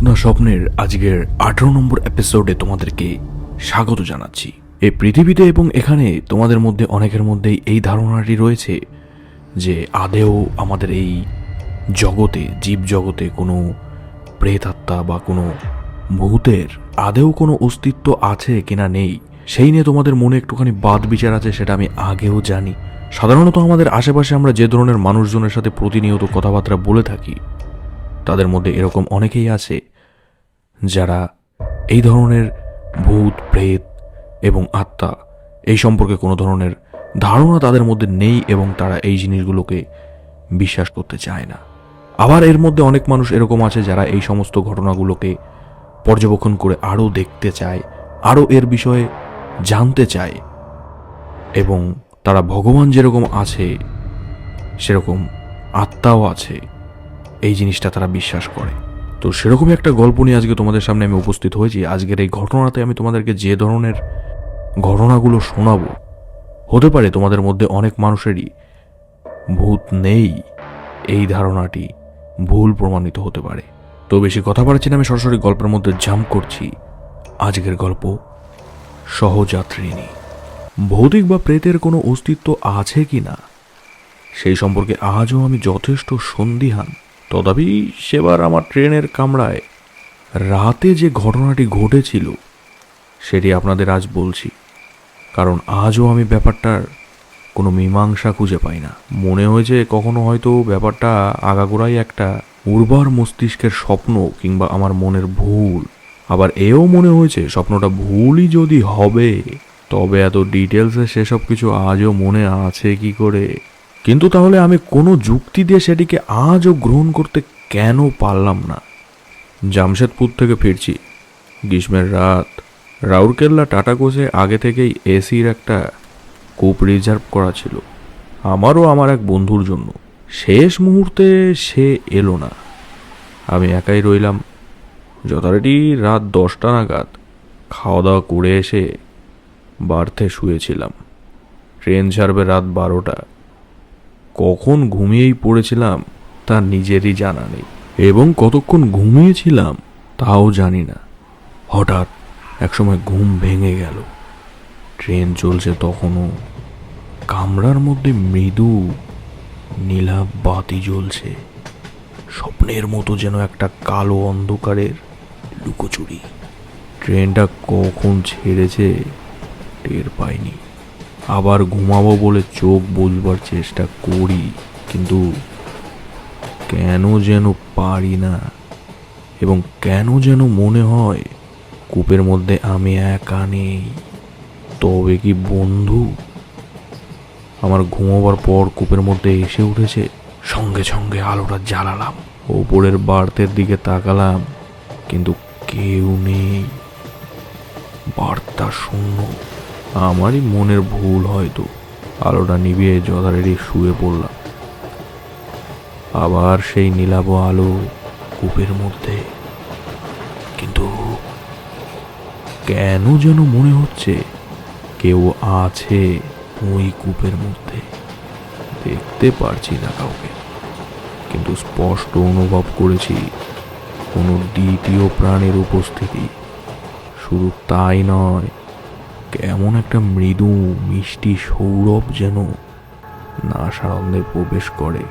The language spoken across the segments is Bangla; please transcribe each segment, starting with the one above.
ভূতনা স্বপ্নের আজকের 18 নম্বর এপিসোডে তোমাদেরকে স্বাগত জানাচ্ছি। এই পৃথিবীতে এবং এখানে তোমাদের মধ্যে অনেকের মধ্যেই এই ধারণাটি রয়েছে যে আদেও আমাদের এই জগতে, জীব জগতে কোনো প্রেতাত্মা বা কোনো ভূতের আদেও কোনো অস্তিত্ব আছে কিনা নেই, সেই নিয়ে তোমাদের মনে একটুখানি বাদ বিচার আছে। সেটা আমি আগেও জানি। সাধারণত আমাদের আশেপাশে আমরা যে ধরনের মানুষজনের সাথে প্রতিনিয়ত কথাবার্তা বলে থাকি, তাদের মধ্যে এরকম অনেকেই আছে যারা এই ধরনের ভূত, প্রেত এবং আত্মা এই সম্পর্কে কোনো ধরনের ধারণা তাদের মধ্যে নেই এবং তারা এই জিনিসগুলোকে বিশ্বাস করতে চায় না। আবার এর মধ্যে অনেক মানুষ এরকম আছে যারা এই সমস্ত ঘটনাগুলোকে পর্যবেক্ষণ করে আরও দেখতে চায়, আরও এর বিষয়ে জানতে চায় এবং তারা ভগবান যেরকম আছে সেরকম আত্মাও আছে, এই জিনিসটা তারা বিশ্বাস করে। তো সেরকমই একটা গল্প নিয়ে আজকে তোমাদের সামনে আমি উপস্থিত হয়েছি। আজকের এই ঘটনাতে আমি তোমাদেরকে যে ধরনের ঘটনাগুলো শোনাবো, হতে পারে তোমাদের মধ্যে অনেক মানুষেরই ভূত নেই এই ধারণাটি ভুল প্রমাণিত হতে পারে। তো বেশি কথা বাড়াচ্ছি না, আমি সরাসরি গল্পের মধ্যে জাম্প করছি। আজকের গল্প সহযাত্রিনী। ভৌতিক বা প্রেতের কোনো অস্তিত্ব আছে কি না সেই সম্পর্কে আজও আমি যথেষ্ট সন্দিহান। তথাপি সেবার আমার ট্রেনের কামরায় রাতে যে ঘটনাটি ঘটেছিল সেটি আপনাদের আজ বলছি, কারণ আজও আমি ব্যাপারটার কোনো মীমাংসা খুঁজে পাই না। মনে হয়েছে কখনো হয়তো ব্যাপারটা আগাগোড়াই একটা উর্বর মস্তিষ্কের স্বপ্ন কিংবা আমার মনের ভুল। আবার এও মনে হয়েছে স্বপ্নটা ভুলই যদি হবে তবে এত ডিটেলসে সেসব কিছু আজও মনে আছে কি করে। কিন্তু তাহলে আমি কোনো যুক্তি দিয়ে সেটিকে আজও গ্রহণ করতে কেন পারলাম না? জামশেদপুর থেকে ফিরছি, গ্রীষ্মের রাত। রাউরকেল্লা টাটাগোজে আগে থেকেই এসির একটা কূপ রিজার্ভ করা ছিল আমারও আমার এক বন্ধুর জন্য। শেষ মুহূর্তে সে এলো না, আমি একাই রইলাম। যথারীতি রাত 10টা নাগাদ খাওয়া দাওয়া করে এসে বার্থে শুয়েছিলাম। ট্রেন ছাড়বে রাত 12টা। কখন ঘুমিয়েই পড়েছিলাম তা নিজেরই জানা নেই, এবং কতক্ষণ ঘুমিয়েছিলাম তাও জানি না। হঠাৎ একসময় ঘুম ভেঙে গেল। ট্রেন চলছে তখনও। কামরার মধ্যে মৃদু নীলাভ বাতি জ্বলছে, স্বপ্নের মতো যেন একটা কালো অন্ধকারের লুকোচুরি। ট্রেনটা কখন ছেড়েছে টের পাইনি। আবার ঘুমাবো বলে চোখ বুজবার চেষ্টা করি, কিন্তু কেন যেন পারি না, এবং কেন যেন মনে হয় কূপের মধ্যে আমি একা নেই। তবে কি বন্ধু আমার ঘুমাবার পর কূপের মধ্যে এসে উঠেছে? সঙ্গে সঙ্গে আলোটা জ্বালালাম, ওপরের বার্থের দিকে তাকালাম, কিন্তু কেউ নেই। বার্তা শূন্য। আমারই মনের ভুল হয়তো। আলোটা নিভিয়ে যথারীতি শুয়ে পড়লাম। আবার সেই নীলাভ আলো কূপের মধ্যে, কিন্তু কেন যেন মনে হচ্ছে কেউ আছে ওই কূপের মধ্যে। দেখতে পারছি না কাউকে, কিন্তু স্পষ্ট অনুভব করেছি কোনো দ্বিতীয় প্রাণের উপস্থিতি। শুধু তাই নয়, কেমন একটা মৃদু মিষ্টি সৌরভ যেন নাসারন্ধে প্রবেশ করে।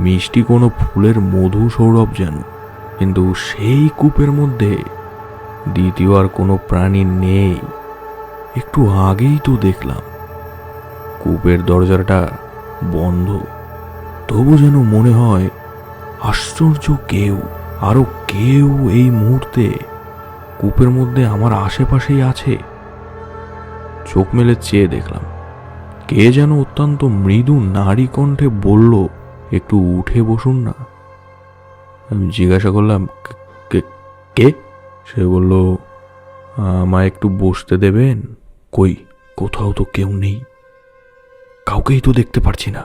মিষ্টি কোনো ফুলের মধু সৌরভ যেন। কিন্তু সেই কূপের মধ্যে দ্বিতীয় আর কোনো প্রাণী নেই। একটু আগেই তো দেখলাম কূপের দরজাটা বন্ধ, তবু যেন মনে হয় আশ্চর্য আরো কেউ এই মুহূর্তে কূপের মধ্যে আমার আশেপাশেই আছে। চোখ মেলে চেয়ে দেখলাম কে যেন অত্যন্ত মৃদু নারী কণ্ঠে বলল, একটু উঠে বসুন না। আমি জিজ্ঞাসা করলাম, কে? সে বলল, আমায় একটু বসতে দেবেন? কই, কোথাও তো কেউ নেই, কাউকেই তো দেখতে পারছি না।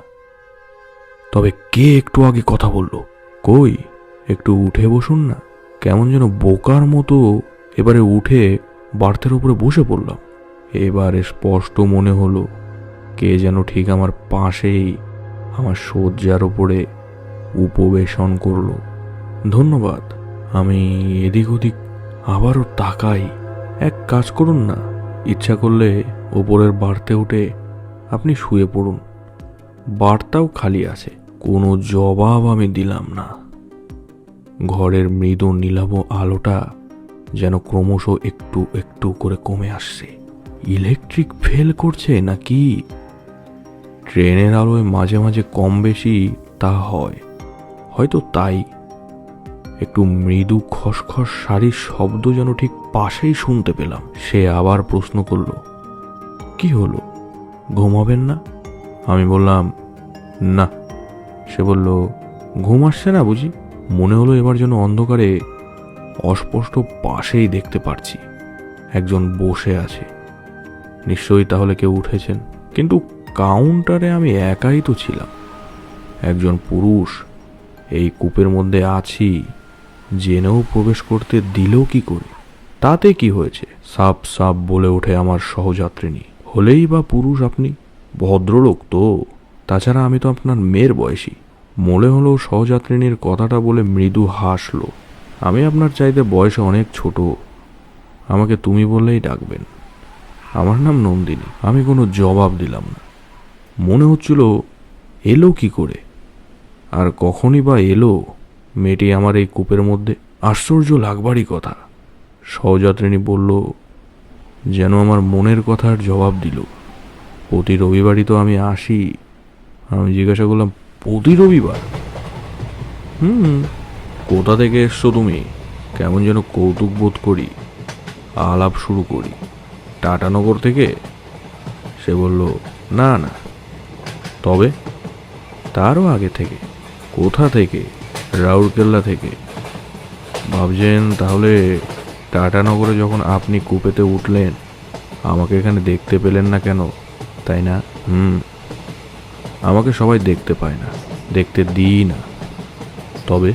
তবে কে একটু আগে কথা বলল? কই, একটু উঠে বসুন না। কেমন যেন বোকার মতো এবারে উঠে বার্থের উপরে বসে পড়লাম। এবারে স্পষ্ট মনে হলো কে যেন ঠিক আমার পাশেই আমার শয্যার উপরে উপবেশন করলো। ধন্যবাদ, আমি এদিক ওদিক আবারও তাকাই। এক কাজ করুন না, ইচ্ছা করলে ওপরের বাড়তে উঠে আপনি শুয়ে পড়ুন, বাড়টাও খালি আছে। কোনো জবাব আমি দিলাম না। ঘরের মৃদু নীলাভ আলোটা যেন ক্রমশ একটু একটু করে কমে আসছে। ইলেকট্রিক ফেল করছে নাকি? ট্রেনের আলোয় মাঝে মাঝে কম বেশি তা হয়, হয়তো তাই। একটু মৃদু খসখস শাড়ির শব্দ যেন ঠিক পাশেই শুনতে পেলাম। সে আবার প্রশ্ন করল, কি হলো, ঘুমাবেন না? আমি বললাম, না। সে বলল, ঘুম আসছে না বুঝি? মনে হলো এবার যেন অন্ধকারে অস্পষ্ট পাশেই দেখতে পারছি একজন বসে আছে। নিশ্চয়ই তাহলে কেউ উঠেছেন, কিন্তু কাউন্টারে আমি একাই তো ছিলাম। একজন পুরুষ এই কূপের মধ্যে আছি জেনেও প্রবেশ করতে দিল কি করে? তাতে কি হয়েছে? সাপ সাপ বলে ওঠে আমার সহযাত্রিনী। হলেই বা পুরুষ আপনি, ভদ্রলোক তো। তাছাড়া আমি তো আপনার মেয়ের বয়সী। মনে হলো সহযাত্রিনীর কথাটা বলে মৃদু হাসল। আমি আপনার চাইতে বয়সে অনেক ছোট, আমাকে তুমি বললেই ডাকবেন। আমার নাম নন্দিনী। আমি কোনো জবাব দিলাম না। মনে হচ্ছিল এলো কি করে, আর কখনই বা এলো মেয়েটি আমার এই কূপের মধ্যে? আশ্চর্য লাগবারই কথা। সহযাত্রিনী বলল, যেন আমার মনের কথার জবাব দিল। প্রতি রবিবারই তো আমি আসি। আমি জিজ্ঞাসা করলাম, প্রতি রবিবার? কোথা থেকে এসছো তুমি? কেমন যেন কৌতুক বোধ করি। আলাপ শুরু করি, টাটানগর থেকে? সে বলল, না না। তবে? তারও আগে থেকে। কোথা থেকে? রাউরকেল্লা থেকে। ভাবছেন তাহলে টাটানগরে যখন আপনি কূপেতে উঠলেন আমাকে এখানে দেখতে পেলেন না কেন, তাই না? আমাকে সবাই দেখতে পায় না, দেখতে দিই না। তবে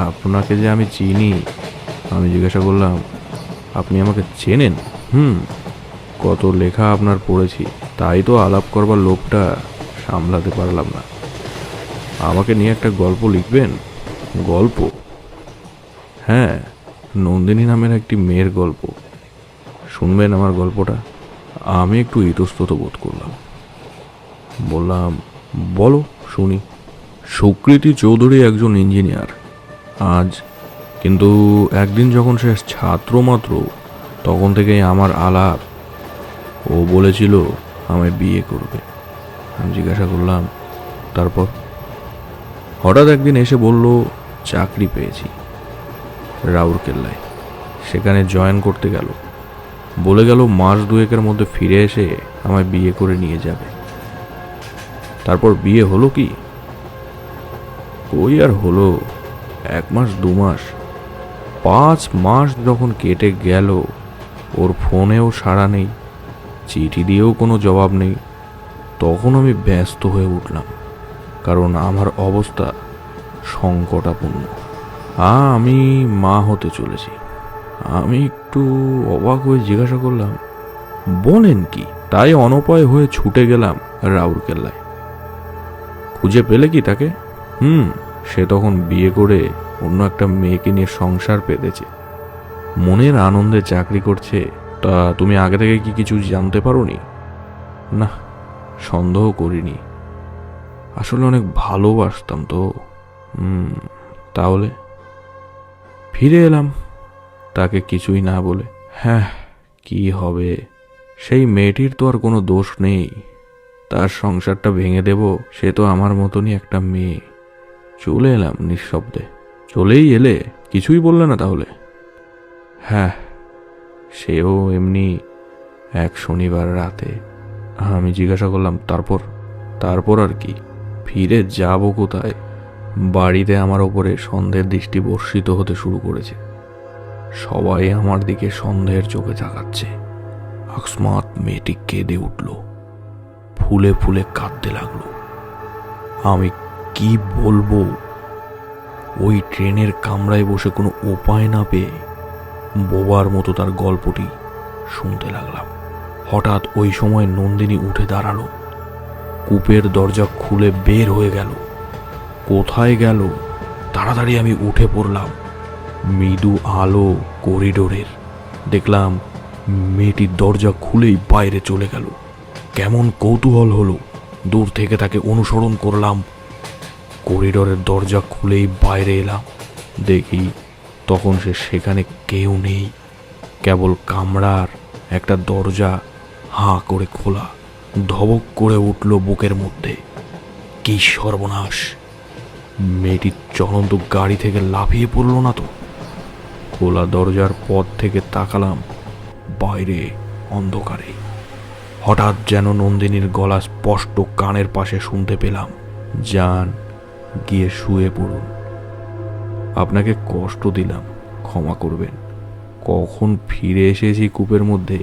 আপনাকে যে আমি চিনি। আমি জিজ্ঞাসা করলাম, আপনি আমাকে চেনেন? কত লেখা আপনার পড়েছি, তাই তো আলাপ করবার লোভটা সামলাতে পারলাম না। আমাকে নিয়ে একটা গল্প লিখবেন? গল্প? হ্যাঁ, নন্দিনী নামের একটি মেয়ের গল্প। শুনবেন আমার গল্পটা? আমি একটু ইতস্তত বোধ করলাম। বললাম, বলো শুনি। সুকৃতি চৌধুরী একজন ইঞ্জিনিয়ার আজ, কিন্তু একদিন যখন সে ছাত্র মাত্র তখন থেকেই আমার আলাপ। ও বলেছিল আমায় বিয়ে করবে। আমি জিজ্ঞাসা করলাম, তারপর? হঠাৎ একদিন এসে বলল, চাকরি পেয়েছি রাউরকেল্লায়, সেখানে জয়েন করতে গেল। বলে গেল মাস দুয়েকের মধ্যে ফিরে এসে আমায় বিয়ে করে নিয়ে যাবে। তারপর বিয়ে হলো কি? কই আর হলো, 1 মাস 2 মাস, 5 মাস যখন কেটে গেল ওর ফোনেও সাড়া নেই, চিঠি দিয়েও কোনো জবাব নেই। তখন আমি ব্যস্ত হয়ে উঠলাম, কারণ আমার অবস্থা সংকটাপূর্ণ। আমি মা হতে চলেছি। আমি একটু অবাক হয়ে জিজ্ঞাসা করলাম, বলেন কি? তাই অনপায় হয়ে ছুটে গেলাম রাউরকেল্লায়। খুঁজে পেলে কি তাকে? সে তখন বিয়ে করে অন্য একটা মেয়েকে নিয়ে সংসার পেতেছে, মনের আনন্দে চাকরি করছে। তা তুমি আগে থেকে কি কিছু জানতে পারোনি? না, সন্দেহ করিনি। আসলে অনেক ভালোবাসতাম তো। তাহলে ফিরে এলাম তাকে কিছুই না বলে। হ্যাঁ, কি হবে, সেই মেয়েটির তো আর কোনো দোষ নেই। তার সংসারটা ভেঙে দেব, সে তো আমার মতনই একটা মেয়ে। চলে এলাম নিঃশব্দে। চলেই এলে, কিছুই বললে না তাহলে? হ্যাঁ, সেও এমনি এক শনিবার রাতে। আমি জিজ্ঞাসা করলাম, তারপর? তারপর আর কি, ফিরে যাব কোথায়? বাড়িতে আমার ওপরে সন্দেহের দৃষ্টি বর্ষিত হতে শুরু করেছে। সবাই আমার দিকে সন্দেহের চোখে তাকাচ্ছে। আকস্মাৎ মেয়েটি কেঁদে উঠল, ফুলে ফুলে কাঁদতে লাগলো। আমি কি বলবো? ওই ট্রেনের কামরায় বসে কোনো উপায় না পেয়ে বোবার মতো তার গল্পটি শুনতে লাগলাম। হঠাৎ ওই সময় নন্দিনী উঠে দাঁড়ালো, কূপের দরজা খুলে বের হয়ে গেল। কোথায় গেল? তাড়াতাড়ি আমি উঠে পড়লাম। মৃদু আলো করিডোরের। দেখলাম মেয়েটির দরজা খুলেই বাইরে চলে গেল। কেমন কৌতূহল হলো, দূর থেকে তাকে অনুসরণ করলাম। করিডোরের দরজা খুলেই বাইরে এলাম, দেখি তখন সেখানে কেউ নেই, কেবল কামরার একটা দরজা হাঁ করে খোলা। ধবক করে উঠল বুকের মধ্যে। কি সর্বনাশ! মেয়েটি চলন্ত গাড়ি থেকে লাফিয়ে পড়ল না তো? খোলা দরজার পথ থেকে তাকালাম, বাইরে অন্ধকারে। হঠাৎ যেন নন্দিনীর গলা স্পষ্ট কানের পাশে শুনতে পেলাম, যান, গিয়ে শুয়ে পড়ুন। আপনাকে কষ্ট দিলাম, ক্ষমা করবেন। কখন ফিরে এসেছি কূপের মধ্যে,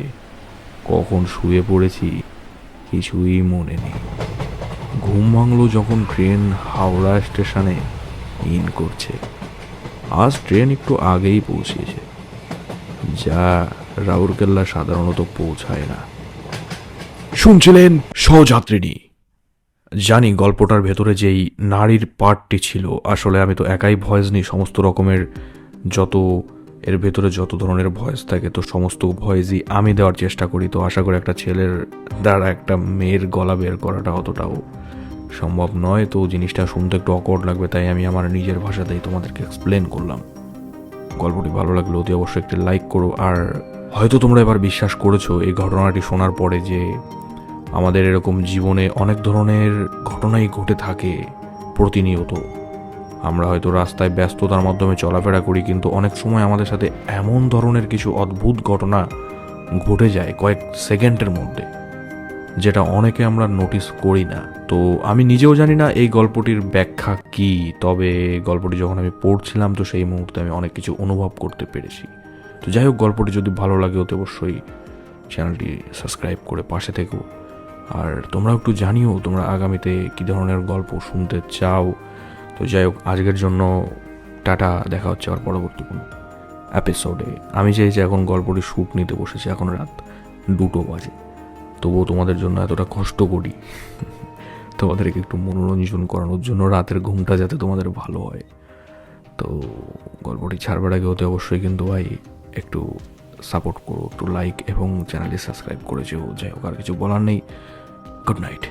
কখন শুয়ে পড়েছি কিছুই মনে নেই। ঘুম ভাঙল যখন ট্রেন হাওড়া স্টেশনে ইন করছে। আজ ট্রেন একটু আগেই পৌঁছেছে, যা রাউরকেল্লা সাধারণত পৌঁছায় না। শুনছিলেন সহযাত্রিনী। জানি গল্পটার ভেতরে যেই নারীর পার্টটি ছিল, আসলে আমি তো একাই ভয়েস নিই সমস্ত রকমের, যত এর ভেতরে যত ধরনের ভয়েস থাকে তো সমস্ত ভয়েসই আমি দেওয়ার চেষ্টা করি। তো আশা করি একটা ছেলের দ্বারা একটা মেয়ের গলা বের করাটা অতটাও সম্ভব নয়, তো জিনিসটা শুনতে একটু অকওয়ার্ড লাগবে, তাই আমি আমার নিজের ভাষাতেই তোমাদেরকে এক্সপ্লেন করলাম। গল্পটি ভালো লাগলে অতি অবশ্যই একটি লাইক করো। আর হয়তো তোমরা এবার বিশ্বাস করেছো এই ঘটনাটি শোনার পরে যে আমাদের এরকম জীবনে অনেক ধরনের ঘটনাই ঘটে থাকে প্রতিনিয়ত। আমরা হয়তো রাস্তায় ব্যস্ততার মাধ্যমে চলাফেরা করি, কিন্তু অনেক সময় আমাদের সাথে এমন ধরনের কিছু অদ্ভুত ঘটনা ঘটে যায় কয়েক সেকেন্ডের মধ্যে, যেটা অনেকে আমরা নোটিস করি না। তো আমি নিজেও জানি না এই গল্পটির ব্যাখ্যা কি, তবে গল্পটি যখন আমি পড়ছিলাম তো সেই মুহূর্তে আমি অনেক কিছু অনুভব করতে পেরেছি। তো যাই হোক, গল্পটি যদি ভালো লাগে অতি অবশ্যই চ্যানেলটি সাবস্ক্রাইব করে পাশে থেকো। আর তোমরা একটু জানিও তোমরা আগামীতে কী ধরনের গল্প শুনতে চাও। তো যাই হোক, আজকের জন্য টাটা, দেখা হচ্ছে আর পরবর্তী কোনো এপিসোডে। আমি চাইছি এখন গল্পটি শ্যুট নিতে বসেছি, এখন রাত 2টো বাজে, তবুও তোমাদের জন্য এতটা কষ্ট করি তোমাদেরকে একটু মনোরঞ্জন করানোর জন্য, রাতের ঘুমটা যাতে তোমাদের ভালো হয়। তো গল্পটি ছাড়বার আগে হতে অবশ্যই কিন্তু ভাই একটু সাপোর্ট করো, একটু লাইক এবং চ্যানেলটি সাবস্ক্রাইব করে যেও। যাই হোক, আর কিছু বলার নেই। Good night.